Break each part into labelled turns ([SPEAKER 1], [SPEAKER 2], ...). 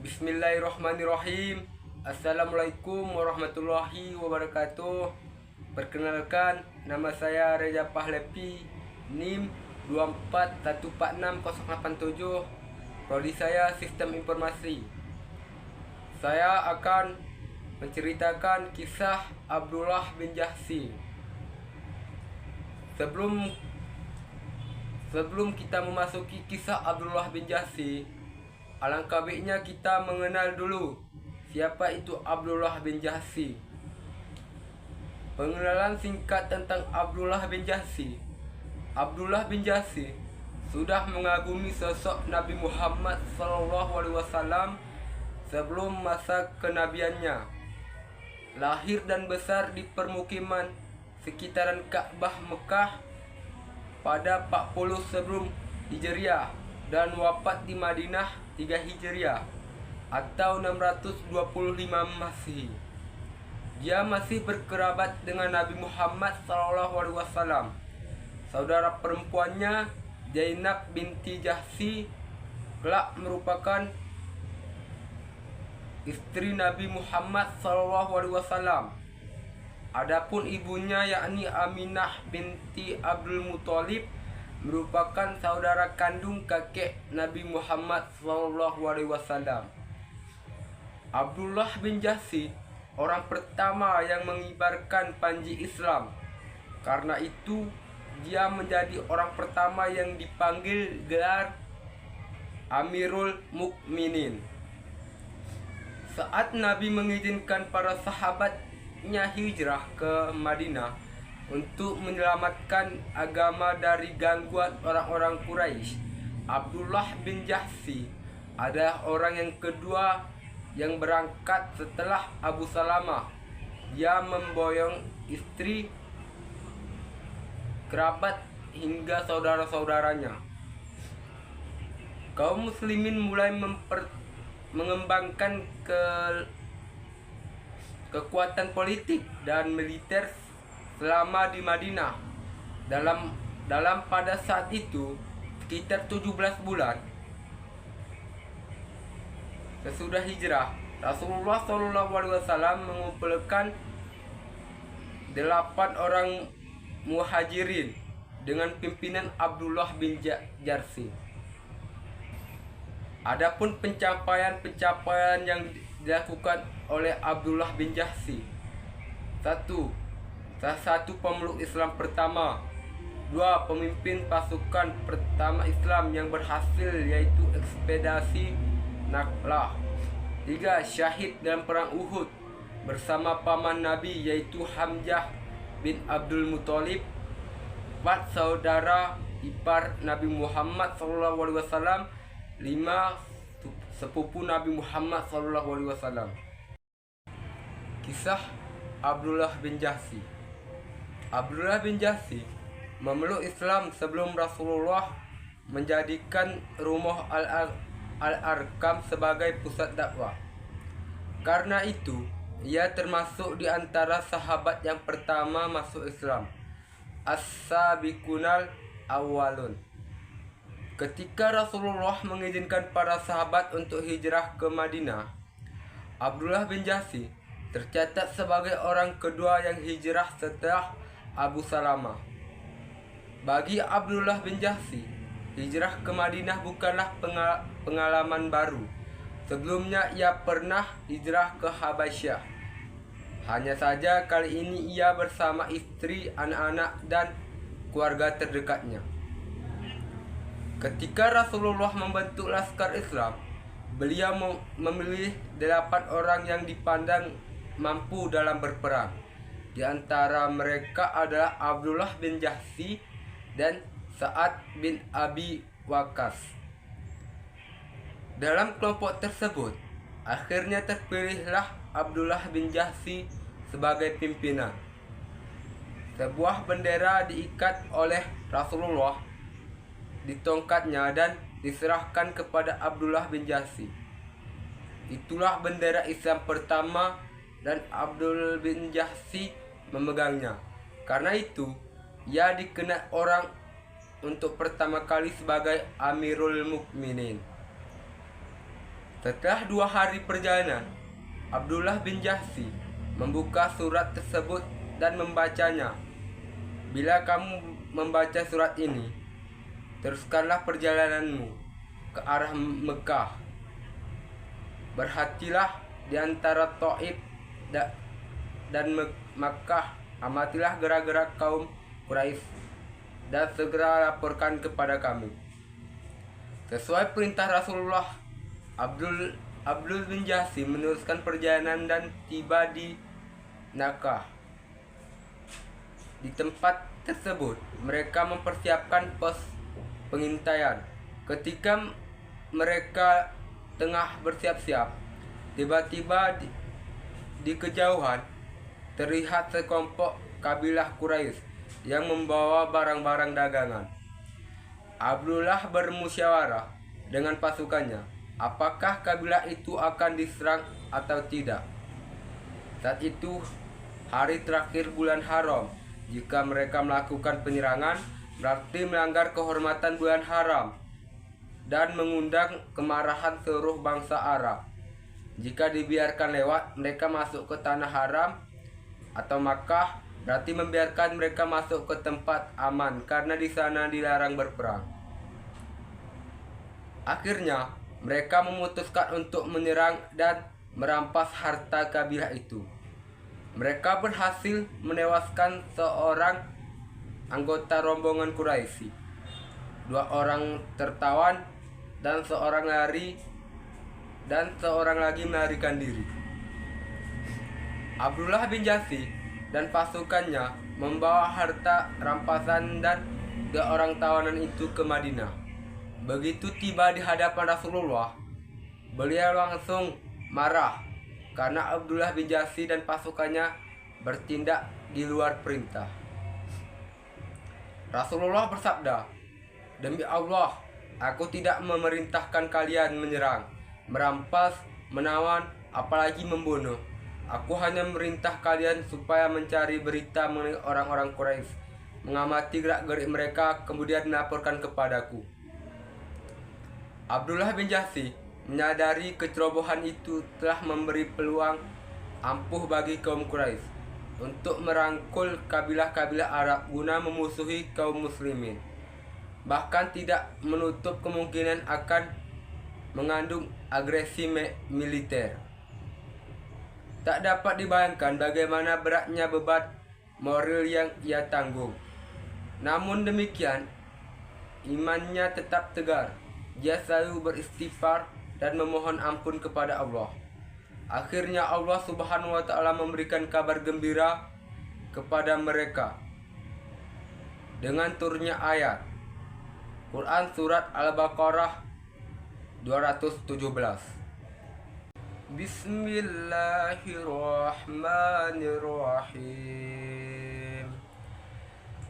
[SPEAKER 1] Bismillahirrahmanirrahim. Assalamualaikum warahmatullahi wabarakatuh. Perkenalkan, nama saya Reza Pahlepi, NIM 241468087. Prodi saya Sistem Informasi. Saya akan menceritakan kisah Abdullah bin Jahsy. Sebelum kita memasuki kisah Abdullah bin Jahsy, alangkah baiknya kita mengenal dulu siapa itu Abdullah bin Jahsy. Pengenalan singkat tentang Abdullah bin Jahsy. Abdullah bin Jahsy sudah mengagumi sosok Nabi Muhammad SAW sebelum masa kenabiannya. Lahir dan besar di permukiman sekitaran Ka'bah Mekah pada 40 sebelum Hijriah dan wafat di Madinah 3 Hijriah atau 625 Masehi. Dia masih berkerabat dengan Nabi Muhammad SAW. Saudara perempuannya Zainab binti Jahsy kelak merupakan istri Nabi Muhammad SAW. Adapun ibunya yakni Aminah binti Abdul Muthalib merupakan saudara kandung kakek Nabi Muhammad SAW. Abdullah bin Jahsy orang pertama yang mengibarkan panji Islam. Karena itu, dia menjadi orang pertama yang dipanggil gelar Amirul Mukminin. Saat Nabi mengizinkan para sahabatnya hijrah ke Madinah untuk menyelamatkan agama dari gangguan orang-orang Quraisy, Abdullah bin Jahsy adalah orang yang kedua yang berangkat setelah Abu Salamah. Dia memboyong istri, kerabat hingga saudara-saudaranya. Kaum muslimin mulai mengembangkan kekuatan politik dan militer selama di Madinah. Dalam pada saat itu sekitar 17 bulan sesudah hijrah, Rasulullah SAW mengumpulkan 8 orang muhajirin dengan pimpinan Abdullah bin Jahsy. Adapun pencapaian yang dilakukan oleh Abdullah bin Jahsy: 1. Salah satu pemeluk Islam pertama. 2. Pemimpin pasukan pertama Islam yang berhasil, yaitu ekspedisi Nakhlah. 3. Syahid dalam perang Uhud bersama paman Nabi, yaitu Hamzah bin Abdul Muthalib. 4. Saudara ipar Nabi Muhammad SAW. 5. Sepupu Nabi Muhammad SAW. Kisah Abdullah bin Jahsy. Abdullah bin Jahsy memeluk Islam sebelum Rasulullah menjadikan rumah Al-Arqam sebagai pusat dakwah. Karena itu, ia termasuk di antara sahabat yang pertama masuk Islam, as-sabiqunal awwalun. Ketika Rasulullah mengizinkan para sahabat untuk hijrah ke Madinah, Abdullah bin Jahsy tercatat sebagai orang kedua yang hijrah setelah Abu Salamah. Bagi Abdullah bin Jahsy, hijrah ke Madinah bukanlah pengalaman baru. Sebelumnya ia pernah hijrah ke Habasyah. Hanya saja kali ini ia bersama istri, anak-anak, dan keluarga terdekatnya. Ketika Rasulullah membentuk laskar Islam, beliau memilih 8 orang yang dipandang mampu dalam berperang. Di antara mereka adalah Abdullah bin Jahsy dan Sa'ad bin Abi Waqqas. Dalam kelompok tersebut, akhirnya terpilihlah Abdullah bin Jahsy sebagai pimpinan. Sebuah bendera diikat oleh Rasulullah di tongkatnya dan diserahkan kepada Abdullah bin Jahsy. Itulah bendera Islam pertama dan Abdullah bin Jahsy memegangnya. Karena itu, ia dikenal orang untuk pertama kali sebagai Amirul Mukminin. Setelah 2 hari perjalanan, Abdullah bin Jahsy membuka surat tersebut dan membacanya. Bila kamu membaca surat ini, teruskanlah perjalananmu ke arah Mekah. Berhatilah di antara Thaif dan Makkah. Amatilah gerak-gerak kaum Quraisy dan segera laporkan kepada kami. Sesuai perintah Rasulullah, Abdul bin Jahsy meneruskan perjalanan dan tiba di Nakah. Di tempat tersebut, mereka mempersiapkan pos pengintaian. Ketika mereka tengah bersiap-siap, tiba-tiba di kejauhan terlihat sekelompok kabilah Quraisy yang membawa barang-barang dagangan. Abdullah bermusyawarah dengan pasukannya, apakah kabilah itu akan diserang atau tidak. Saat itu hari terakhir bulan haram. Jika mereka melakukan penyerangan, berarti melanggar kehormatan bulan haram dan mengundang kemarahan seluruh bangsa Arab. Jika dibiarkan lewat, mereka masuk ke tanah haram atau Makkah, berarti membiarkan mereka masuk ke tempat aman karena di sana dilarang berperang. Akhirnya, mereka memutuskan untuk menyerang dan merampas harta kabilah itu. Mereka berhasil menewaskan seorang anggota rombongan Quraisy, 2 orang tertawan dan seorang lagi melarikan diri. Abdullah bin Jahsy dan pasukannya membawa harta rampasan dan 2 orang tawanan itu ke Madinah. Begitu tiba di hadapan Rasulullah, beliau langsung marah karena Abdullah bin Jahsy dan pasukannya bertindak di luar perintah. Rasulullah bersabda, "Demi Allah, aku tidak memerintahkan kalian menyerang, merampas, menawan, apalagi membunuh. Aku hanya memerintah kalian supaya mencari berita mengenai orang-orang Quraisy, mengamati gerak-gerik mereka, kemudian melaporkan kepadaku." Abdullah bin Jahsy menyadari kecerobohan itu telah memberi peluang ampuh bagi kaum Quraisy untuk merangkul kabilah-kabilah Arab guna memusuhi kaum muslimin. Bahkan tidak menutup kemungkinan akan mengandung agresi militer. Tak dapat dibayangkan bagaimana beratnya beban moral yang ia tanggung. Namun demikian, imannya tetap tegar. Dia selalu beristighfar dan memohon ampun kepada Allah. Akhirnya Allah Subhanahu wa taala memberikan kabar gembira kepada mereka dengan turunnya ayat Quran surat Al-Baqarah 217. Bismillahirrahmanirrahim.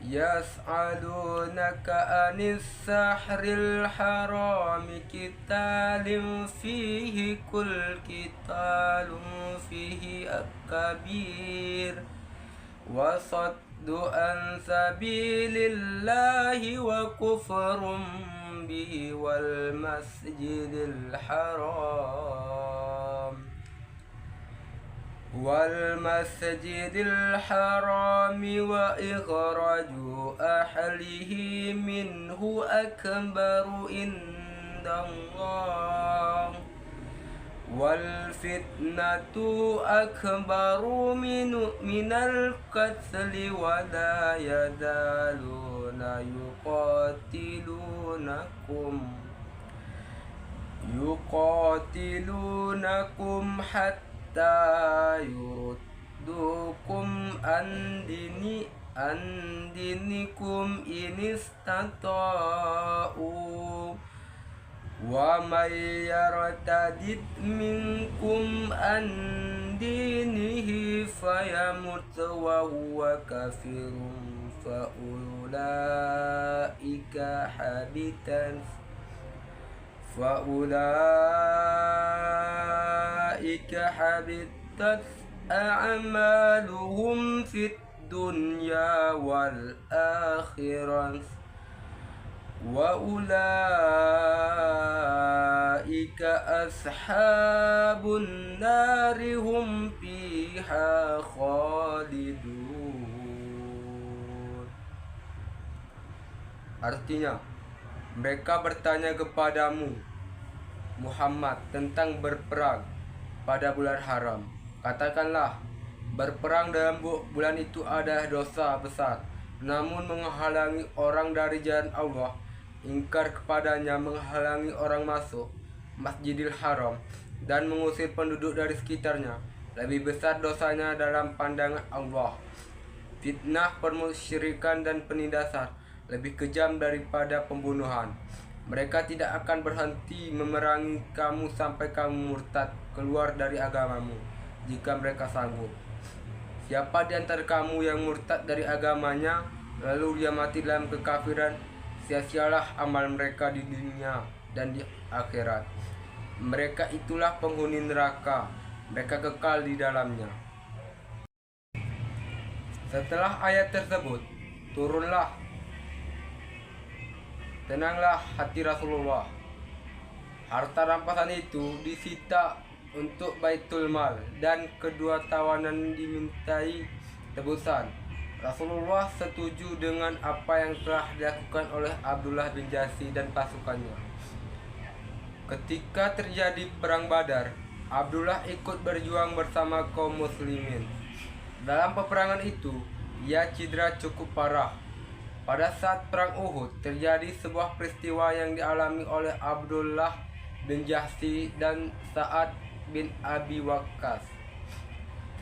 [SPEAKER 1] Yas'alunaka anis sahril harami qitalin fihi kul qitalun fihi akabir wa saddu an sabilillahi wa kufrun bihi wal masjidil haram wa ikhraju ahlihi minhu akbaru indallah wal fitnatu akbaru minal qatli wa la yazaluna yuqatilunakum hatta yuruddukum an dinikum in istata'u wa may yartadid minkum an dinihi fayamut wa huwa kafirun fa ulaika habitat a'maluhum fid dunya wal akhirah wa ulaika ashabun nari hum fiha khalidun. Artinya, mereka bertanya kepadamu Muhammad tentang berperang pada bulan haram. Katakanlah, berperang dalam bulan itu adalah dosa besar. Namun menghalangi orang dari jalan Allah, ingkar kepadanya, menghalangi orang masuk Masjidil Haram, dan mengusir penduduk dari sekitarnya, lebih besar dosanya dalam pandangan Allah. Fitnah, permusyrikan, dan penindasan lebih kejam daripada pembunuhan. Mereka tidak akan berhenti memerangi kamu sampai kamu murtad keluar dari agamamu, jika mereka sanggup. Siapa di antara kamu yang murtad dari agamanya, lalu dia mati dalam kekafiran, sia-sialah amal mereka di dunia dan di akhirat. Mereka itulah penghuni neraka, mereka kekal di dalamnya. Setelah ayat tersebut, turunlah. Tenanglah hati Rasulullah. Harta rampasan itu disita untuk Baitul Mal dan kedua tawanan dimintai tebusan. Rasulullah setuju dengan apa yang telah dilakukan oleh Abdullah bin Jahsy dan pasukannya. Ketika terjadi perang Badar, Abdullah ikut berjuang bersama kaum muslimin. Dalam peperangan itu, ia cedera cukup parah. Pada saat perang Uhud, terjadi sebuah peristiwa yang dialami oleh Abdullah bin Jahsy dan Sa'ad bin Abi Waqqas.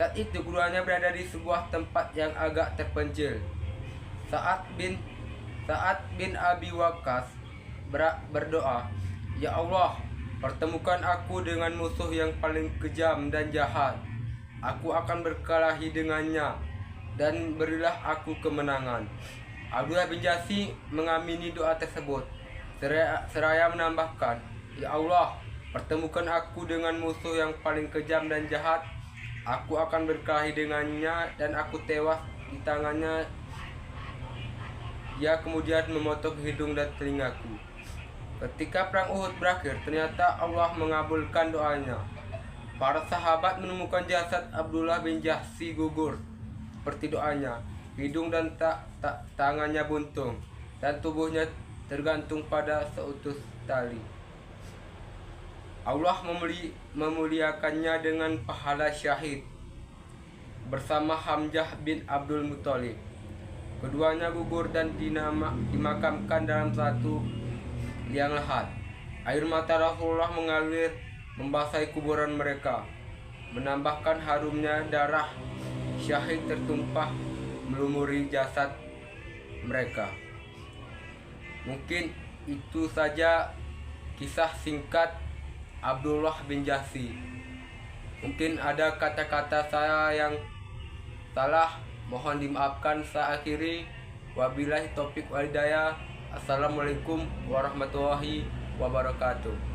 [SPEAKER 1] Saat itu keduanya berada di sebuah tempat yang agak terpencil. Sa'ad bin Abi Waqqas berdoa, "Ya Allah, pertemukan aku dengan musuh yang paling kejam dan jahat. Aku akan berkelahi dengannya, dan berilah aku kemenangan." Abdullah bin Jahsy mengamini doa tersebut, seraya menambahkan, "Ya Allah, pertemukan aku dengan musuh yang paling kejam dan jahat. Aku akan berkelahi dengannya dan aku tewas di tangannya." Ia kemudian memotong hidung dan telingaku. Ketika perang Uhud berakhir, ternyata Allah mengabulkan doanya. Para sahabat menemukan jasad Abdullah bin Jahsy gugur seperti doanya. Hidung dan tangannya buntung, dan tubuhnya tergantung pada seutus tali. Allah memuliakannya dengan pahala syahid bersama Hamzah bin Abdul Muthalib. Keduanya gugur dan dimakamkan dalam satu liang lahat. Air mata Rasulullah mengalir membasahi kuburan mereka, menambahkan harumnya darah syahid tertumpah melumuri jasad mereka. Mungkin itu saja kisah singkat Abdullah bin Jahsy. Mungkin ada kata-kata saya yang salah, mohon dimaafkan. Saya akhiri, wabillahi taufik wal hidayah. Assalamualaikum warahmatullahi wabarakatuh.